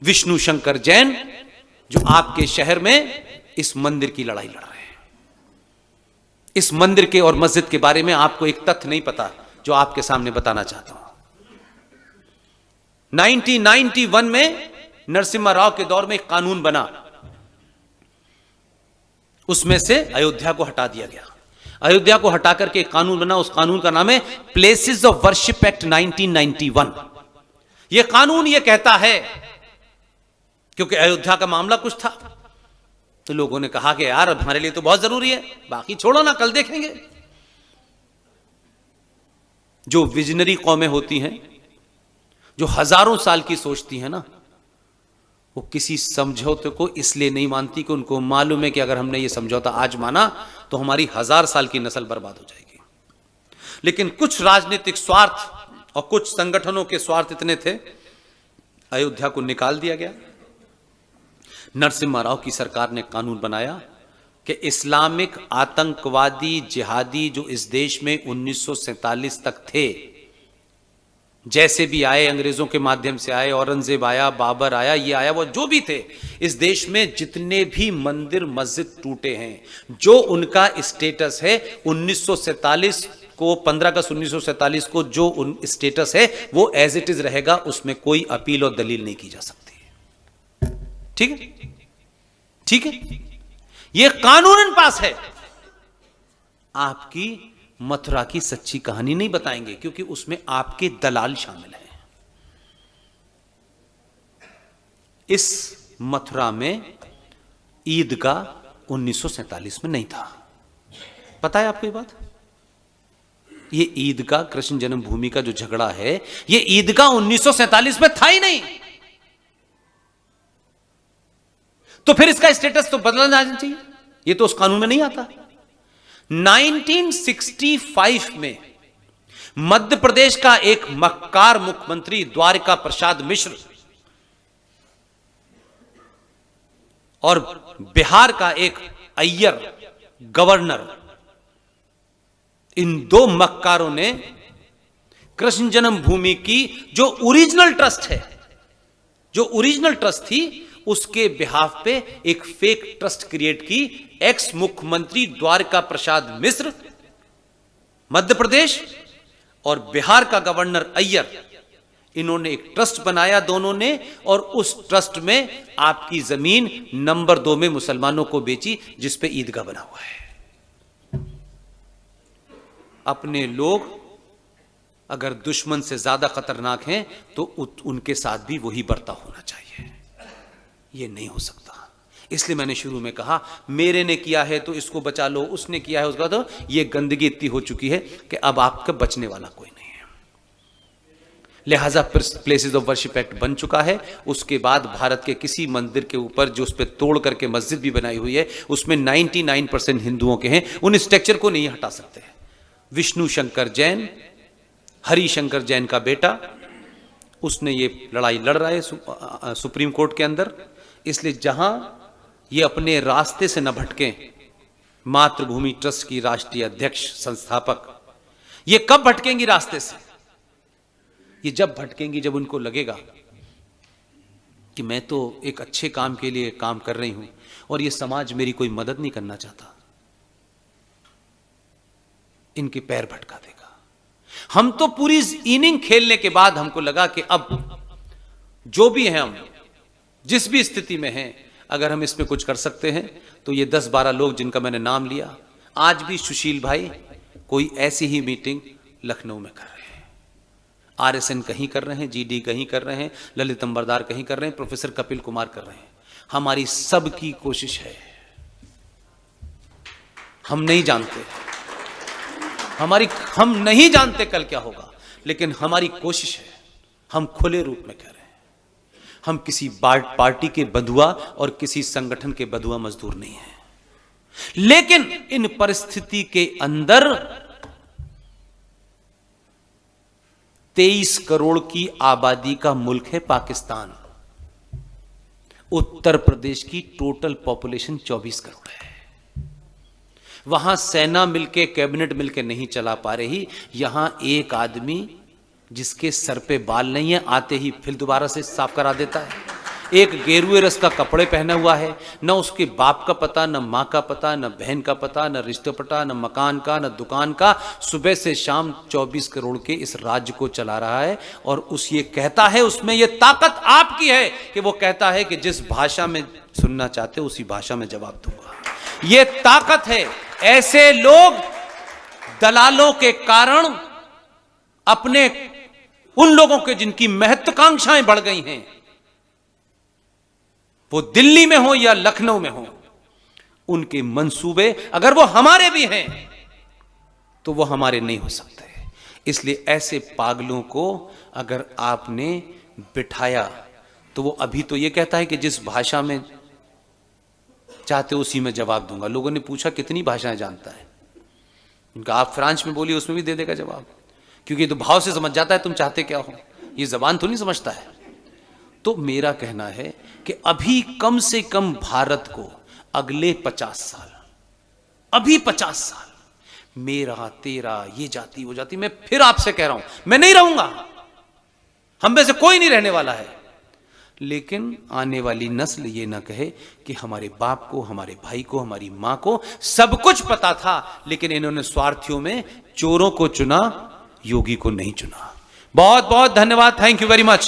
विष्णु शंकर जैन, जो आपके शहर में इस मंदिर की लड़ाई लड़ रहे हैं। इस मंदिर के और मस्जिद के बारे में आपको एक तथ्य नहीं पता जो आपके सामने बताना चाहता हूं। 1991 में नरसिम्हा राव के दौर में एक कानून बना, उसमें से अयोध्या को हटा दिया गया। अयोध्या को हटाकर के एक कानून बना, उस कानून का नाम है प्लेसेस ऑफ वर्शिप एक्ट 1991। यह कानून यह कहता है, क्योंकि अयोध्या का मामला कुछ था, तो लोगों ने कहा कि यार हमारे लिए तो बहुत जरूरी है, बाकी छोड़ो ना, कल देखेंगे। जो विजनरी कौमें होती हैं, जो हजारों साल की सोचती हैं ना, वो किसी समझौते को इसलिए नहीं मानती कि उनको मालूम है कि अगर हमने ये समझौता आज माना तो हमारी 1000 साल की नस्ल बर्बाद हो जाएगी। लेकिन कुछ राजनीतिक स्वार्थ और कुछ संगठनों के स्वार्थ इतने थे, अयोध्या को निकाल दिया गया। नरसिम्हा राव की सरकार ने कानून बनाया कि इस्लामिक आतंकवादी जिहादी जो इस देश में 1947 तक थे, जैसे भी आए, अंग्रेजों के माध्यम से आए, औरंगजेब आया, बाबर आया, ये आया, वो जो भी थे, इस देश में जितने भी मंदिर मस्जिद टूटे हैं, जो उनका स्टेटस है 1947 को, 15 अगस्त 1947 को जो उन स्टेटस है वो एज इट इज रहेगा, उसमें कोई अपील और दलील नहीं की जा सकती। ठीक है, ठीक है, ये कानूनन पास है। आपकी मथुरा की सच्ची कहानी नहीं बताएंगे, क्योंकि उसमें आपके दलाल शामिल हैं। इस मथुरा में ईदगाह 1947 में नहीं था। पता है आपको ये बात? ये ईदगाह, कृष्ण जन्मभूमि का जो झगड़ा है, ये ईदगाह 1947 में था ही नहीं। तो फिर इसका स्टेटस तो बदलना जाना चाहिए, ये तो उस कानून में नहीं आता। 1965 में मध्य प्रदेश का एक मक्कार मुख्यमंत्री द्वारिका प्रसाद मिश्र और बिहार का एक अय्यर गवर्नर, इन दो मक्कारों ने कृष्ण जन्मभूमि की जो ओरिजिनल ट्रस्ट है, जो ओरिजिनल ट्रस्ट थी, उसके बिहाफ पे एक फेक ट्रस्ट क्रिएट की। एक्स मुख्यमंत्री द्वारका प्रसाद मिश्र मध्य प्रदेश और बिहार का गवर्नर अय्यर, इन्होंने एक ट्रस्ट बनाया दोनों ने, और उस ट्रस्ट में आपकी जमीन नंबर 2 में मुसलमानों को बेची, जिस पे ईदगाह बना हुआ है। अपने लोग अगर दुश्मन से ज्यादा खतरनाक हैं तो उनके साथ भी वही बर्ताव होना चाहिए। ये नहीं हो सकता। इसलिए मैंने शुरू में कहा, मेरे ने किया है तो इसको बचा लो, उसने किया है उसका, तो ये गंदगी इतनी हो चुकी है कि अब आपका बचने वाला कोई नहीं है। लिहाजा प्लेसेस ऑफ वर्शिप एक्ट बन चुका है। उसके बाद भारत के किसी मंदिर के ऊपर जो उस पर तोड़ करके मस्जिद भी बनाई हुई है, उसमें 99% हिंदुओं के हैं, उन स्ट्रक्चर को नहीं हटा सकते। विष्णु शंकर जैन, हरिशंकर जैन का बेटा, उसने ये लड़ाई लड़ रहा है सुप्रीम कोर्ट के अंदर। इसलिए जहां ये अपने रास्ते से न भटके, मातृभूमि ट्रस्ट की राष्ट्रीय अध्यक्ष संस्थापक, ये कब भटकेंगी रास्ते से? ये जब भटकेंगी जब उनको लगेगा कि मैं तो एक अच्छे काम के लिए काम कर रही हूं और ये समाज मेरी कोई मदद नहीं करना चाहता, इनके पैर भटका देगा। हम तो पूरी इनिंग खेलने के बाद हमको लगा कि अब जो भी हैं, हम जिस भी स्थिति में हैं, अगर हम इसमें कुछ कर सकते हैं तो ये 10-12 लोग जिनका मैंने नाम लिया, आज भी सुशील भाई कोई ऐसी ही मीटिंग लखनऊ में कर रहे हैं, आरएसएन कहीं कर रहे हैं, जीडी कहीं कर रहे हैं, ललित अंबरदार कहीं कर रहे हैं, प्रोफेसर कपिल कुमार कर रहे हैं। हमारी सबकी कोशिश है, हम नहीं जानते, हम नहीं जानते कल क्या होगा, लेकिन हमारी कोशिश है, हम खुले रूप में कह रहे हैं, हम किसी पार्टी के बंधुआ और किसी संगठन के बंधुआ मजदूर नहीं हैं। लेकिन इन परिस्थिति के अंदर 23 करोड़ की आबादी का मुल्क है पाकिस्तान। उत्तर प्रदेश की टोटल पॉपुलेशन 24 करोड़ है। वहां सेना मिलके, कैबिनेट मिलके नहीं चला पा रही। यहां एक आदमी जिसके सर पे बाल नहीं है, आते ही फिर दोबारा से साफ करा देता है। एक गेरुए रस का कपड़े पहना हुआ है, न उसके बाप का पता, न माँ का पता, न बहन का पता, न रिश्ते पता, न मकान का, न दुकान का, सुबह से शाम 24 करोड़ के इस राज्य को चला रहा है। और उस ये कहता है, उसमें ये ताकत आपकी है कि वो कहता है कि जिस भाषा में सुनना चाहते हो उसी भाषा में जवाब दूंगा। ये ताकत है। ऐसे लोग दलालों के कारण अपने उन लोगों के जिनकी महत्वाकांक्षाएं बढ़ गई हैं, वो दिल्ली में हो या लखनऊ में हो, उनके मंसूबे अगर वो हमारे भी हैं तो वो हमारे नहीं हो सकते। इसलिए ऐसे पागलों को अगर आपने बिठाया तो वो अभी तो ये कहता है कि जिस भाषा में चाहते हो उसी में जवाब दूंगा। लोगों ने पूछा कितनी भाषाएं जानता है, उनका आप फ्रांस में बोलिए उसमें भी दे देगा जवाब, क्योंकि तो भाव से समझ जाता है तुम चाहते क्या हो, ये जबान तो नहीं समझता है। तो मेरा कहना है कि अभी कम से कम भारत को अगले 50 साल, अभी 50 साल, मेरा तेरा ये जाति वो जाति, मैं फिर आपसे कह रहा हूं मैं नहीं रहूंगा, हम में से कोई नहीं रहने वाला है, लेकिन आने वाली नस्ल ये ना कहे कि हमारे बाप को, हमारे भाई को, हमारी मां को सब कुछ पता था, लेकिन इन्होंने स्वार्थियों में चोरों को चुना, योगी को नहीं चुना। बहुत बहुत धन्यवाद, थैंक यू वेरी मच।